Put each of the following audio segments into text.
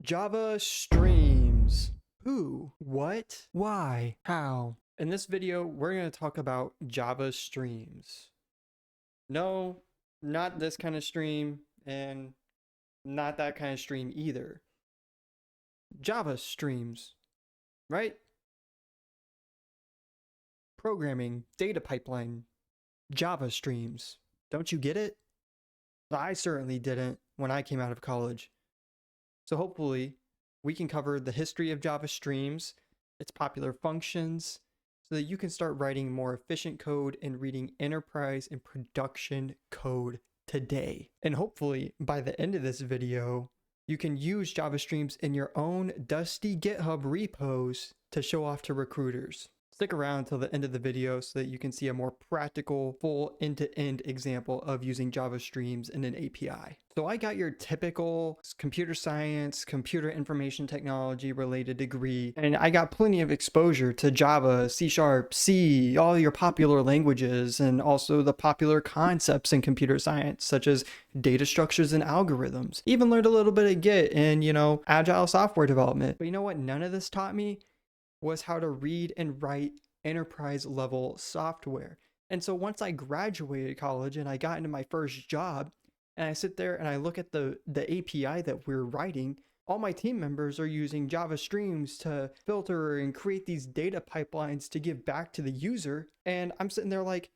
Java streams. Who, what, why, how? In this video, we're going to talk about Java streams. No, not this kind of stream, and not that kind of stream either. Java streams, right? Programming, data pipeline, Java streams. Don't you get it? I certainly didn't when I came out of college. So hopefully, we can cover the history of Java streams, its popular functions, so that you can start writing more efficient code and reading enterprise and production code today. And hopefully, by the end of this video, you can use Java streams in your own dusty GitHub repos to show off to recruiters. Stick around till the end of the video so that you can see a more practical, full end-to-end example of using Java streams in an API. So I got your typical computer science, computer information technology related degree, and I got plenty of exposure to Java, C#, C, all your popular languages, and also the popular concepts in computer science, such as data structures and algorithms. Even learned a little bit of Git and, agile software development. But you know what none of this taught me? Was how to read and write enterprise level software. And so once I graduated college and I got into my first job, and I sit there and I look at the API that we're writing, all my team members are using Java streams to filter and create these data pipelines to give back to the user. And I'm sitting there like,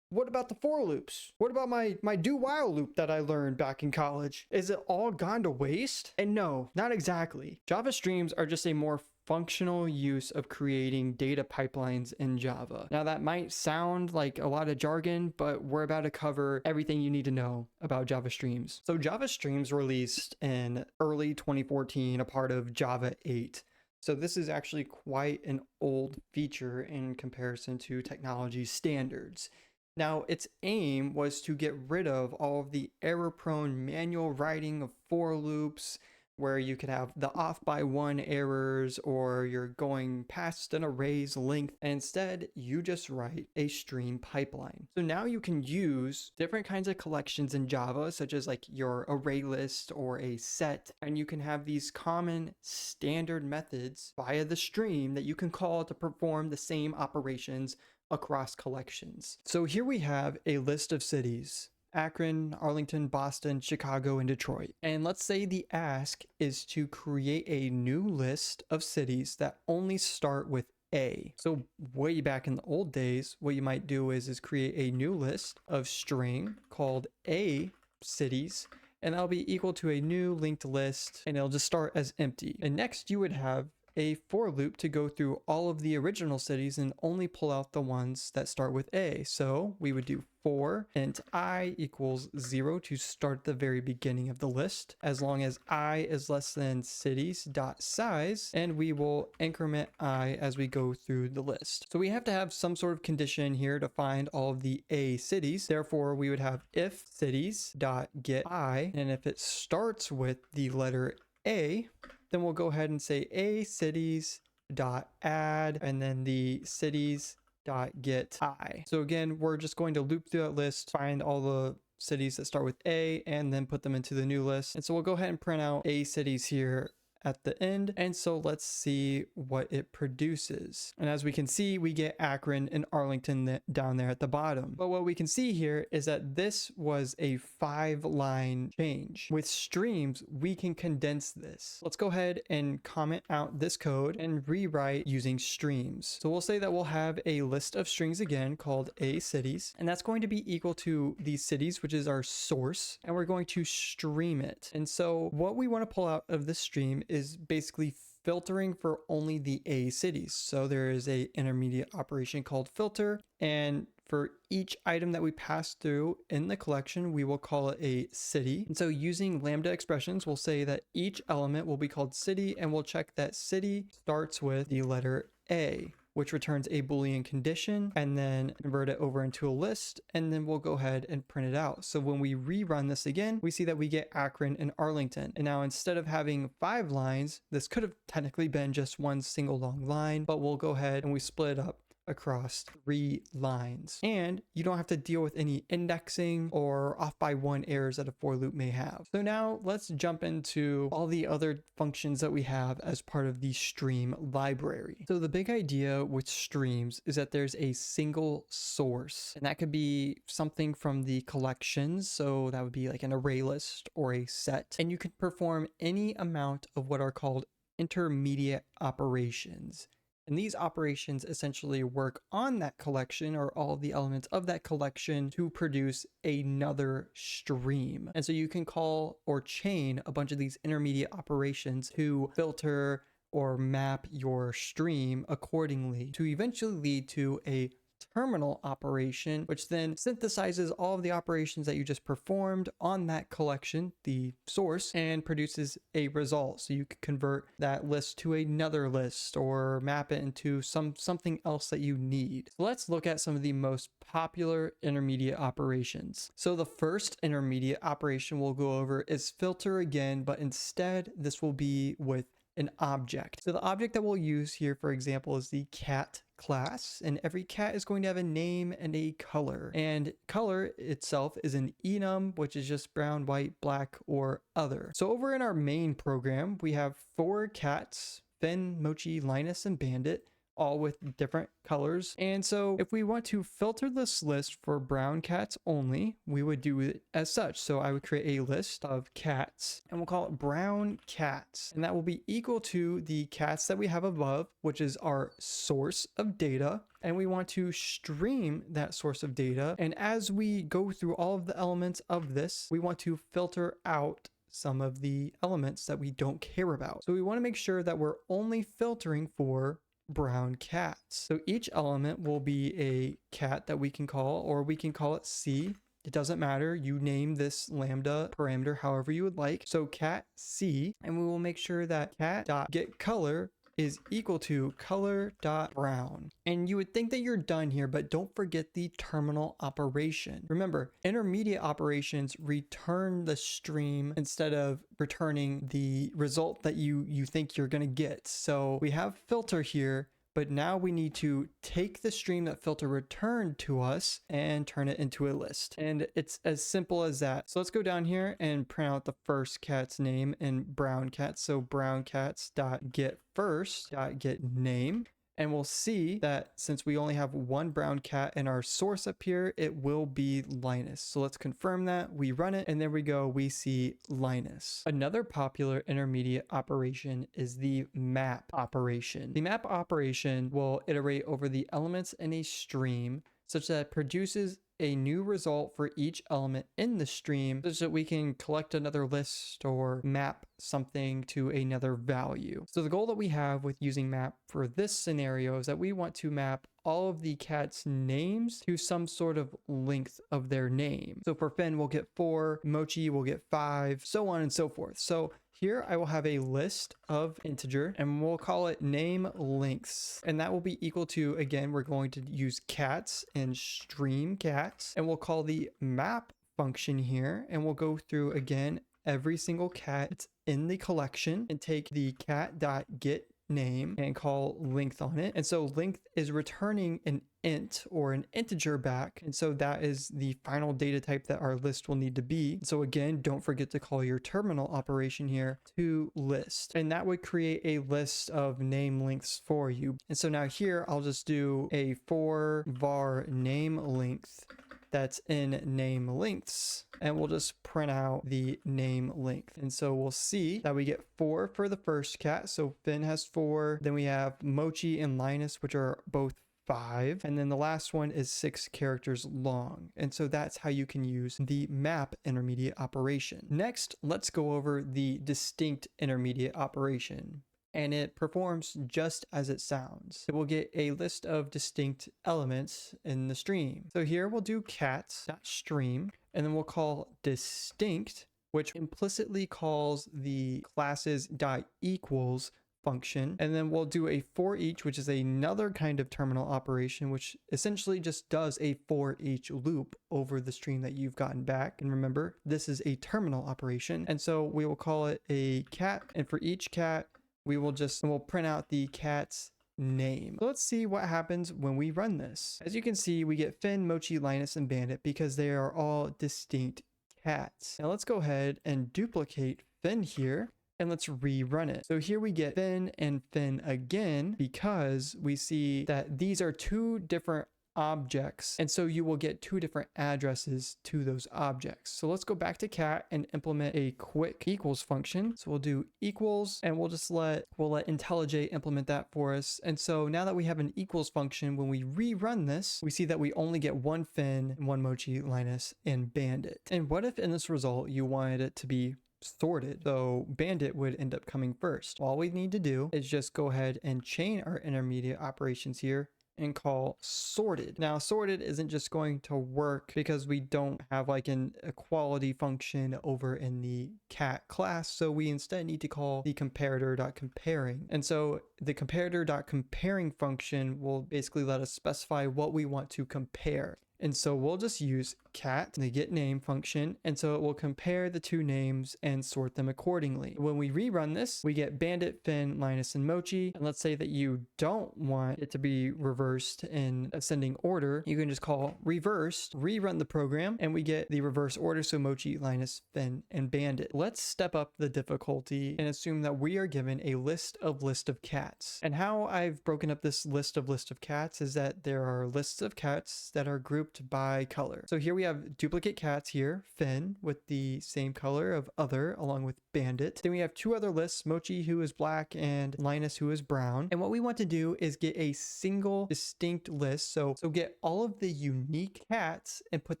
what about the for loops? What about my do while loop that I learned back in college? Is it all gone to waste? And no, not exactly. Java streams are just a more functional use of creating data pipelines in Java. Now that might sound like a lot of jargon, but we're about to cover everything you need to know about Java streams. So Java streams released in early 2014, a part of Java 8. So this is actually quite an old feature in comparison to technology standards. Now, its aim was to get rid of all of the error-prone manual writing of for loops, where you could have the off by one errors or you're going past an array's length. And instead, you just write a stream pipeline. So now you can use different kinds of collections in Java, such as like your array list or a set, and you can have these common standard methods via the stream that you can call to perform the same operations across collections. So here we have a list of cities: Akron, Arlington, Boston, Chicago, and Detroit. And let's say the ask is to create a new list of cities that only start with A. So way back in the old days, what you might do is create a new list of string called A cities, and that'll be equal to a new linked list, and it'll just start as empty. And next you would have a for loop to go through all of the original cities and only pull out the ones that start with A. So we would do for int I equals 0 to start at the very beginning of the list, as long as I is less than cities dot size, and we will increment I as we go through the list. So we have to have some sort of condition here to find all of the A cities. Therefore, we would have if cities dot get I, and if it starts with the letter A, then we'll go ahead and say a cities dot add, and then the cities dot get I. So again, we're just going to loop through that list, find all the cities that start with A, and then put them into the new list. And so we'll go ahead and print out A cities here at the end. And so let's see what it produces. And as we can see, we get Akron and Arlington down there at the bottom. But what we can see here is that this was a 5-line change. With streams, we can condense this. Let's go ahead and comment out this code and rewrite using streams. So we'll say that we'll have a list of strings again called A cities, and that's going to be equal to these cities, which is our source, and we're going to stream it. And so what we want to pull out of this stream is basically filtering for only the A cities. So there is a intermediate operation called filter, and for each item that we pass through in the collection, we will call it a city. And so using Lambda expressions, we'll say that each element will be called city, and we'll check that city starts with the letter A, which returns a Boolean condition, and then convert it over into a list, and then we'll go ahead and print it out. So when we rerun this again, we see that we get Akron and Arlington. And now instead of having 5 lines, this could have technically been just one single long line, but we'll go ahead and we split it up across 3 lines. And you don't have to deal with any indexing or off by 1 errors that a for loop may have. So now let's jump into all the other functions that we have as part of the stream library. So the big idea with streams is that there's a single source, and that could be something from the collections. So that would be like an array list or a set, and you can perform any amount of what are called intermediate operations. And these operations essentially work on that collection or all the elements of that collection to produce another stream. And so you can call or chain a bunch of these intermediate operations to filter or map your stream accordingly to eventually lead to a terminal operation, which then synthesizes all of the operations that you just performed on that collection, the source, and produces a result. So you can convert that list to another list or map it into something else that you need. So let's look at some of the most popular intermediate operations. So the first intermediate operation we'll go over is filter again, but instead this will be with an object. So the object that we'll use here, for example, is the cat class, and every cat is going to have a name and a color, and color itself is an enum, which is just brown, white, black, or other. So over in our main program, we have 4 cats: Finn, Mochi, Linus, and Bandit, all with different colors. And so if we want to filter this list for brown cats only, we would do it as such. So I would create a list of cats and we'll call it brown cats. And that will be equal to the cats that we have above, which is our source of data. And we want to stream that source of data. And as we go through all of the elements of this, we want to filter out some of the elements that we don't care about. So we want to make sure that we're only filtering for brown cats. So each element will be a cat that we can call, or we can call it C. It doesn't matter. You name this lambda parameter however you would like. So cat C, and we will make sure that cat.getColor is equal to color.brown. And you would think that you're done here, but don't forget the terminal operation. Remember, intermediate operations return the stream instead of returning the result that you think you're going to get. So we have filter here, but now we need to take the stream that filter returned to us and turn it into a list. And it's as simple as that. So let's go down here and print out the first cat's name in brown cats. So brown cats.getFirst.getName. And we'll see that since we only have one brown cat in our source up here, it will be Linus. So let's confirm that. We run it, and there we go. We see Linus. Another popular intermediate operation is the map operation. The map operation will iterate over the elements in a stream such that it produces a new result for each element in the stream, such that we can collect another list or map something to another value. So the goal that we have with using map for this scenario is that we want to map all of the cats' names to some sort of length of their name. So for Finn, we'll get 4, Mochi will get 5, so on and so forth. So here I will have a list of integer and we'll call it name lengths. And that will be equal to, again, we're going to use cats and stream cats, and we'll call the map function here, and we'll go through again every single cat that's in the collection and take the cat.get name and call length on it. And so length is returning an int or an integer back, and so that is the final data type that our list will need to be. So again, don't forget to call your terminal operation here to list, and that would create a list of name lengths for you. And so now here I'll just do a for var name length that's in name lengths, and we'll just print out the name length. And so we'll see that we get 4 for the first cat. So Finn has 4. Then we have Mochi and Linus, which are both 5. And then the last one is 6 characters long. And so that's how you can use the map intermediate operation. Next, let's go over the distinct intermediate operation. And it performs just as it sounds. It will get a list of distinct elements in the stream. So here we'll do cats.stream, and then we'll call distinct, which implicitly calls the classes.equals function. And then we'll do a for each, which is another kind of terminal operation, which essentially just does a for each loop over the stream that you've gotten back. And remember, this is a terminal operation. And so we will call it a cat, and for each cat, we'll print out the cat's name. So let's see what happens when we run this. As you can see, we get Finn, Mochi, Linus, and Bandit because they are all distinct cats. Now let's go ahead and duplicate Finn here and let's rerun it. So here we get Finn and Finn again because we see that these are two different objects, and so you will get two different addresses to those objects. So let's go back to cat and implement a quick equals function. So we'll do equals, and we'll let IntelliJ implement that for us. And so now that we have an equals function, when we rerun this, we see that we only get one Finn, one Mochi, Linus, and Bandit. And what if in this result you wanted it to be sorted? So Bandit would end up coming first. All we need to do is just go ahead and chain our intermediate operations here and call sorted. Now sorted isn't just going to work because we don't have like an equality function over in the cat class, so we instead need to call the comparator.comparing. And so the comparator.comparing function will basically let us specify what we want to compare. And so we'll just use cat, the getName function, and so it will compare the two names and sort them accordingly. When we rerun this, we get Bandit, Finn, Linus, and Mochi. And let's say that you don't want it to be reversed in ascending order. You can just call reversed, rerun the program, and we get the reverse order, so Mochi, Linus, Finn, and Bandit. Let's step up the difficulty and assume that we are given a list of cats. And how I've broken up this list of cats is that there are lists of cats that are grouped by color. So here we have duplicate cats here, Finn with the same color of other along with Bandit. Then we have two other lists, Mochi who is black and Linus who is brown. And what we want to do is get a single distinct list. So get all of the unique cats and put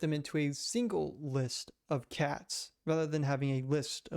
them into a single list of cats rather than having a list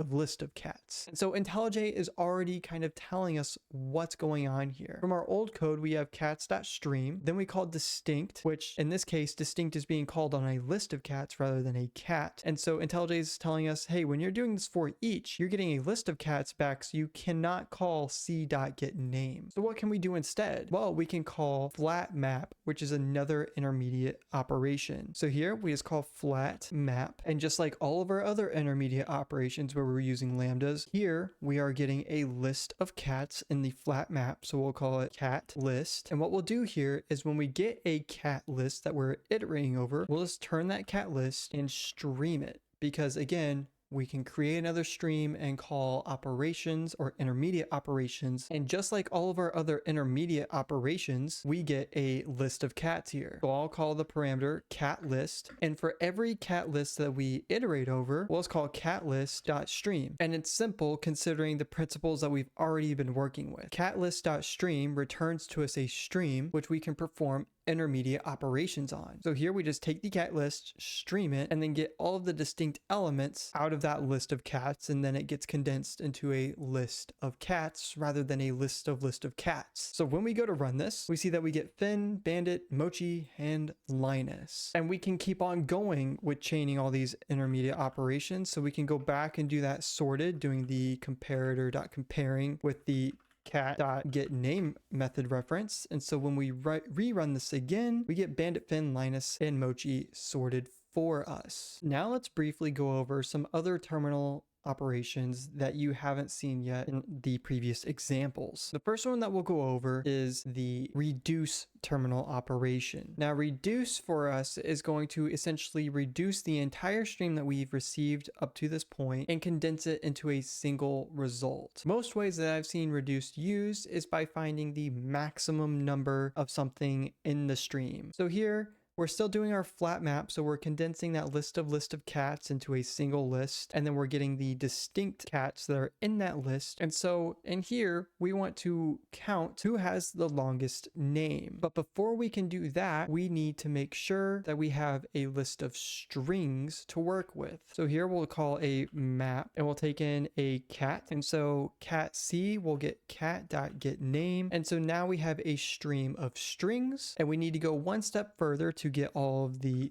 of cats. And so IntelliJ is already kind of telling us what's going on here. From our old code, we have cats.stream. Then we call distinct, which in this case, distinct is being called on a list of cats rather than a cat. And so IntelliJ is telling us, hey, when you're doing this for each, you're getting a list of cats back, so you cannot call c.getName. So what can we do instead? Well, we can call flat map, which is another intermediate operation. So here we just call flat map, and just like all of our other intermediate operations where we're using lambdas, here we are getting a list of cats in the flat map, so we'll call it cat list. And what we'll do here is when we get a cat list that we're iterating over, we'll just turn that cat list and stream it, because again, we can create another stream and call operations or intermediate operations. And just like all of our other intermediate operations, we get a list of cats here. So I'll call the parameter cat list. And for every cat list that we iterate over, we'll just call catlist.stream. And it's simple considering the principles that we've already been working with. Catlist.stream returns to us a stream, which we can perform intermediate operations on. So here we just take the cat list, stream it, and then get all of the distinct elements out of that list of cats, and then it gets condensed into a list of cats rather than a list of cats. So when we go to run this, we see that we get Finn, Bandit, Mochi, and Linus. And we can keep on going with chaining all these intermediate operations. So we can go back and do that sorted, doing the comparator.comparing with the cat.getName method reference. And so when we rerun this again, we get Bandit, Finn, Linus, and Mochi sorted for us. Now let's briefly go over some other terminal operations that you haven't seen yet in the previous examples. The first one that we'll go over is the reduce terminal operation. Now reduce for us is going to essentially reduce the entire stream that we've received up to this point and condense it into a single result. Most ways that I've seen reduced used is by finding the maximum number of something in the stream. So here we're still doing our flat map, so we're condensing that list of cats into a single list, and then we're getting the distinct cats that are in that list. And so in here, we want to count who has the longest name. But before we can do that, we need to make sure that we have a list of strings to work with. So here we'll call a map, and we'll take in a cat. And so cat C will get cat.getName. And so now we have a stream of strings, and we need to go one step further to get all of the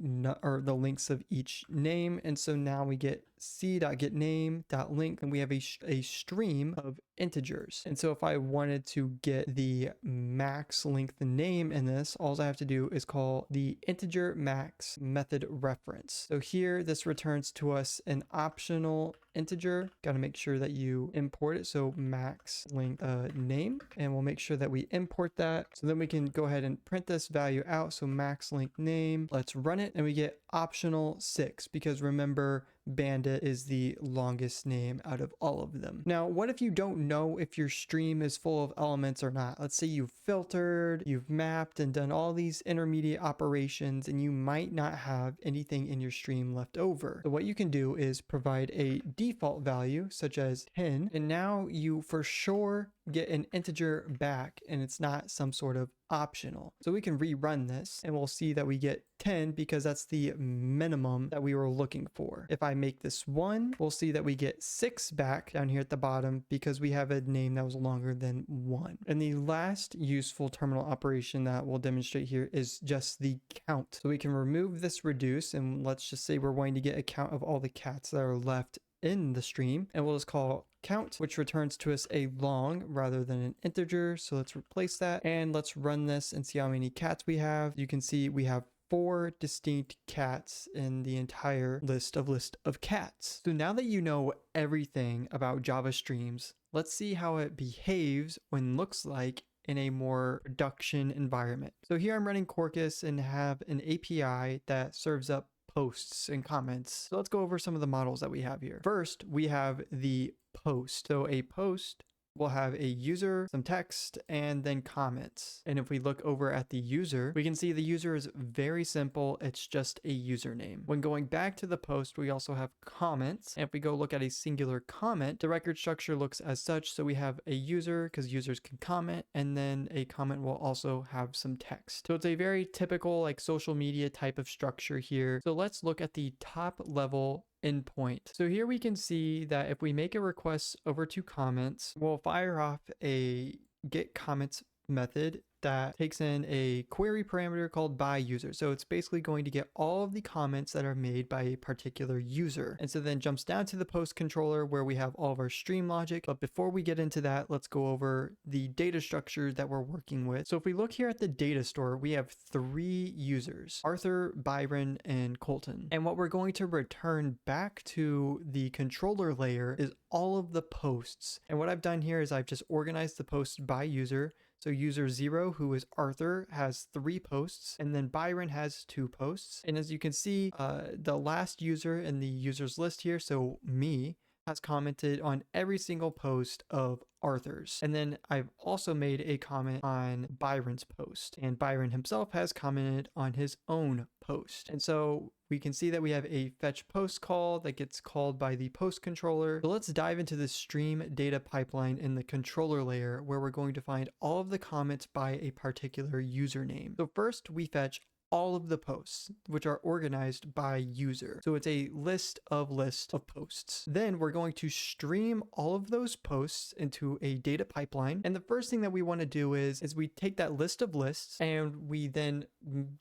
links of each name. And so now we get c.getName.length, and we have a stream of integers. And so if I wanted to get the max length name in this, all I have to do is call the integer max method reference. So here this returns to us an optional integer. Got to make sure that you import it. So max length name, and we'll make sure that we import that. So then we can go ahead and print this value out. So max length name, let's run it, and we get optional 6, because remember, Bandit is the longest name out of all of them. Now, what if you don't know if your stream is full of elements or not? Let's say you've filtered, you've mapped and done all these intermediate operations, and you might not have anything in your stream left over. So what you can do is provide a default value such as 10, and now you for sure get an integer back, and it's not some sort of optional. So we can rerun this and we'll see that we get 10 because that's the minimum that we were looking for. If I make this 1, we'll see that we get 6 back down here at the bottom because we have a name that was longer than 1. And the last useful terminal operation that we'll demonstrate here is just the count. So we can remove this reduce, and let's just say we're wanting to get a count of all the cats that are left in the stream, and we'll just call count, which returns to us a long rather than an integer. So let's replace that and let's run this and see how many cats we have. You can see we have 4 distinct cats in the entire list of cats. So now that you know everything about Java streams, let's see how it behaves when looks like in a more production environment. So here I'm running Quarkus and have an API that serves up posts and comments. So let's go over some of the models that we have here. First, we have the post. So a post will have a user, some text, and then comments. And if we look over at the user, we can see the user is very simple. It's just a username. When going back to the post, we also have comments. And if we go look at a singular comment, the record structure looks as such. So we have a user because users can comment, and then a comment will also have some text. So it's a very typical like social media type of structure here. So let's look at the top level endpoint. So here we can see that if we make a request over to comments, we'll fire off a get comments method that takes in a query parameter called by user. So it's basically going to get all of the comments that are made by a particular user. And so then jumps down to the post controller where we have all of our stream logic. But before we get into that, let's go over the data structure that we're working with. So if we look here at the data store, we have 3 users, Arthur, Byron, and Colton. And what we're going to return back to the controller layer is all of the posts. And what I've done here is I've just organized the posts by user. So user 0, who is Arthur, has 3 posts, and then Byron has 2 posts. And as you can see, the last user in the users list here, so me, has commented on every single post of Arthur's. And then I've also made a comment on Byron's post, and Byron himself has commented on his own post. And so we can see that we have a fetch post call that gets called by the post controller. So let's dive into the stream data pipeline in the controller layer where we're going to find all of the comments by a particular username. So first we fetch all of the posts, which are organized by user. So it's a list of posts. Then we're going to stream all of those posts into a data pipeline. And the first thing that we want to do is we take that list of lists and we then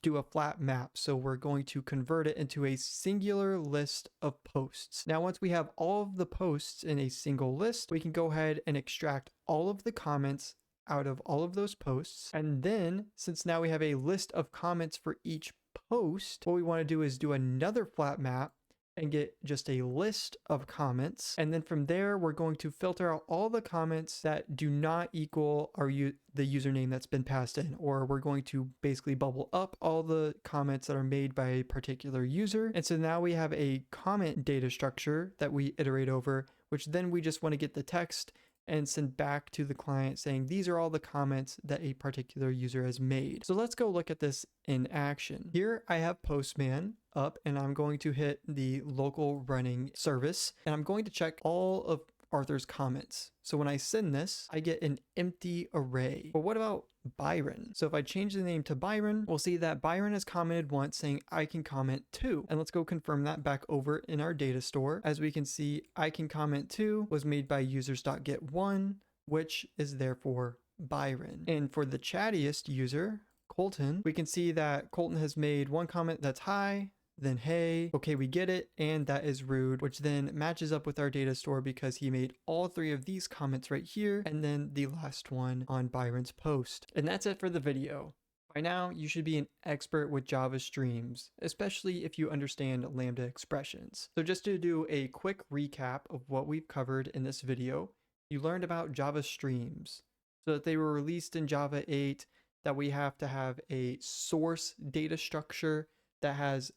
do a flat map. So we're going to convert it into a singular list of posts. Now, once we have all of the posts in a single list, we can go ahead and extract all of the comments out of all of those posts. And then since now we have a list of comments for each post, what we want to do is do another flat map and get just a list of comments. And then from there, we're going to filter out all the comments that do not equal the username that's been passed in, or we're going to basically bubble up all the comments that are made by a particular user. And so now we have a comment data structure that we iterate over, which then we just want to get the text and send back to the client saying these are all the comments that a particular user has made. So let's go look at this in action. Here I have Postman up and I'm going to hit the local running service and I'm going to check all of Arthur's comments. So when I send this, I get an empty array. But what about Byron? So if I change the name to Byron, we'll see that Byron has commented once saying I can comment too. And let's go confirm that back over in our data store. As we can see, I can comment too was made by users.get1, which is therefore Byron. And for the chattiest user, Colton, we can see that Colton has made one comment that's hi, then hey, okay, we get it, and that is rude, which then matches up with our data store because he made all three of these comments right here, and then the last one on Byron's post. And that's it for the video. By now, you should be an expert with Java streams, especially if you understand Lambda expressions. So just to do a quick recap of what we've covered in this video, you learned about Java streams, so that they were released in Java 8, that we have to have a source data structure that has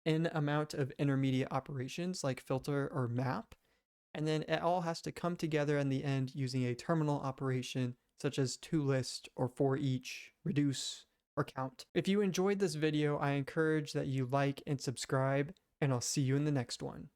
n amount of intermediate operations like filter or map, and then it all has to come together in the end using a terminal operation such as toList or for each, reduce, or count. If you enjoyed this video, I encourage that you like and subscribe, and I'll see you in the next one.